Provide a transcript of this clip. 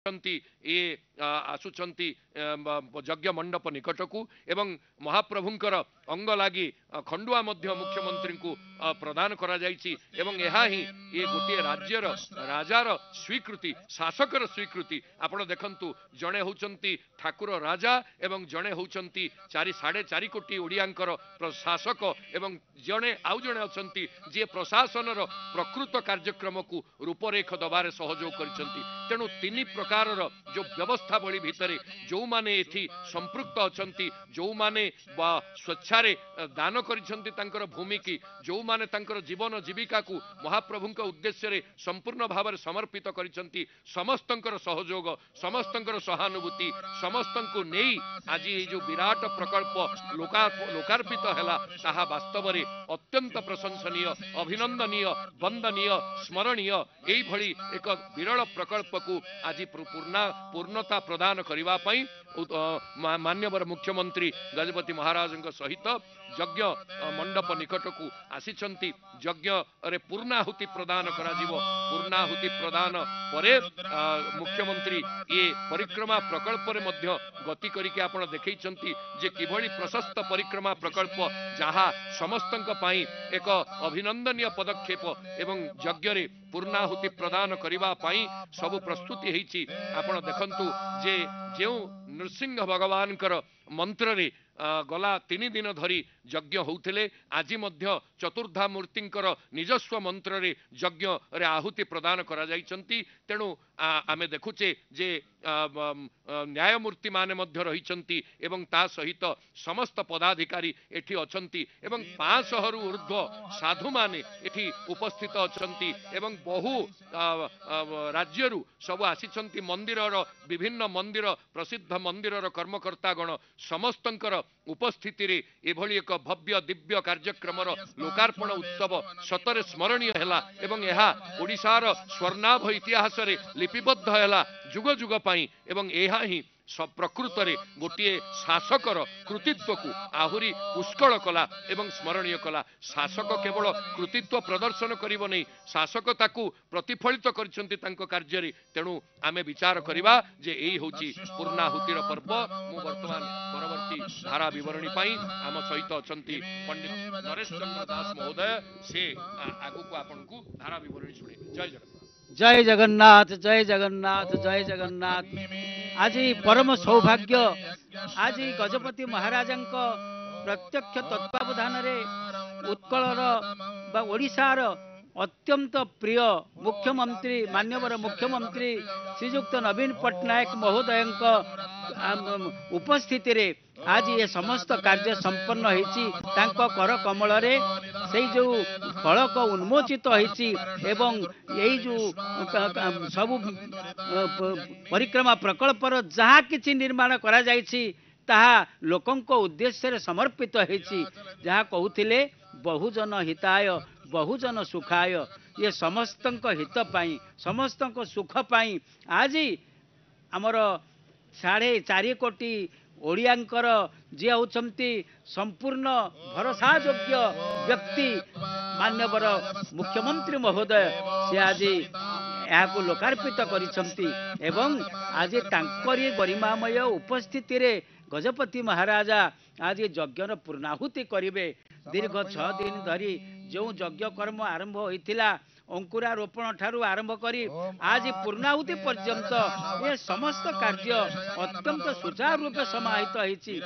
ये आसुचंती यज्ञ मंडप निकट को एवं महाप्रभुंकर अंग लगी खंडुआ मुख्यमंत्री को प्रदान करा जायछि एवं यह ही ये गोटे राज्यर राजार स्वीकृति शासकर स्वीकृति आपण देखंतु जड़े होचंती ठाकुर राजा एवं जड़े होचंती 4.5 कोटी ओडियांकर शासक एवं जड़े आउ जड़े अछंती जे प्रशासन प्रकृत कार्यक्रम को रूपरेख दबारे सहयोग करछंती तेणु तीन प्रकार जो व्यवस्थावली भितर जो माने एथि संपृक्त अछंती जो माने स्वेच्छारे दान करिसंती तांकर भूमि की जो माने तांकर जीवन जीविका को महाप्रभुंक उद्देश्य रे संपूर्ण भाव समर्पित करिसंती समस्तंकर सहयोग समस्तंकर सहानुभूति समस्तंको नेई आज ये जो विराट प्रकल्प लोकार्पित हैला ताहा वास्तव रे अत्यंत प्रशंसनीय अभिनंदनीय वंदनीय स्मरणीय एई भली एक विरल प्रकल्प को आज पूर्णता प्रदान करने मान्यवर मुख्यमंत्री गजपति महाराज सहित यज्ञ मंडप निकट को आसीचंती यज्ञ रे पूर्णाहुति प्रदान करा जीवो पूर्णाहुति प्रदान परे मुख्यमंत्री ये परिक्रमा प्रकल्प रे मध्य गति करिके आपण देखैचंती जे किभली प्रशस्त परिक्रमा प्रकल्प जहा समस्तंक पाई एक अभिनंदनीय पदक्षेप एवं यज्ञ रे पूर्णाहुति प्रदान करिबा पाई सब प्रस्तुति हेछि आपण देखंतु जे जेउ नृसिंह भगवान कर मंत्र रे गला 3 दिन धरी यज्ञ होउथिले आज मध्य चतुर्धा मूर्तिंकर निजस्व मंत्र रे यज्ञ रे आहुति प्रदान करा जाइचंती तेणु आमे देखुचे जे न्यायमूर्ति माने मध्य रहिचंती एवं ता सहित समस्त पदाधिकारी एठी अछंती एवं 500 रु ऊर्ध्व साधु माने एठी उपस्थित अछंती एवं बहु राज्यरु सब आसीचंती मंदिरर विभिन्न मंदिर प्रसिद्ध मंदिरर कर्मकर्ता गण समस्तंकर उपस्थिति रे एभली एक भव्य दिव्य कार्यक्रम लोकार्पण उत्सव सतरे स्मरणीय हैला एवं यहा ओडिशार स्वर्णाभ इतिहास रे लिपिबद्ध हैला जुग जुग पाई एवं यहा ही प्रकृत रे गोटे शासकर कृतित्व को आहुरी पुष्कल कला एवं स्मरणीय कला शासक केवल कृतित्व प्रदर्शन करिबो नहीं शासक ताकू प्रतिफलित करछंती तांको कार्य रे तेणु आमे विचार करिबा जे एई होची पूर्णाहुतिर पर्व मु वर्तमान परवर्ती धारा विवरणी पाई आम सहित अछंती पंडित नरेश चंद्र दास महोदय से आगु को आपन को धारा विवरणी सुने जय जगन्नाथ। जय जगन्नाथ जय जगन्नाथ जय जगन्नाथ। आज परम सौभाग्य आज गजपति महाराजंक प्रत्यक्ष तत्वावधान रे उत्कलर बा ओडिशार अत्यंत प्रिय मुख्यमंत्री मान्यवर मुख्यमंत्री श्रीजुक्त नवीन पट्टनायक महोदय उपस्थिति रे आज ये समस्त कार्य संपन्न होइछि तांको कर कमल रे से जो फलक उन्मोचित होइछि एवं यही जो सब परिक्रमा प्रकल्पर जहाँ किछि निर्माण करा जाइछि ताहा लोकंको उद्देश्य रे समर्पित होइछि जहाँ कहउथिले बहुजन हिताय बहुजन सुखाय ये समस्तंक हित पाई समस्तंक सुख पाई आज आमर 4.5 कोटी ओडियांकर जे होचंती संपूर्ण भरोसा योग्य व्यक्ति मान्यवर मुख्यमंत्री महोदय से आज यहाँ लोकार्पित करिसंती एवं आज तांकरी गरिमामय उपस्थिति रे गजपति महाराजा आज यज्ञर पूर्णाहुति करिवे दीर्घ 6 दिन धरी जो यज्ञ कर्म आरंभ होइथिला अंकुरारोपण ठारू आरंभ करी आज पूर्णाहुति पर्यंत ये समस्त कार्य अत्यंत सुचारू रूपे समाहित होइछि।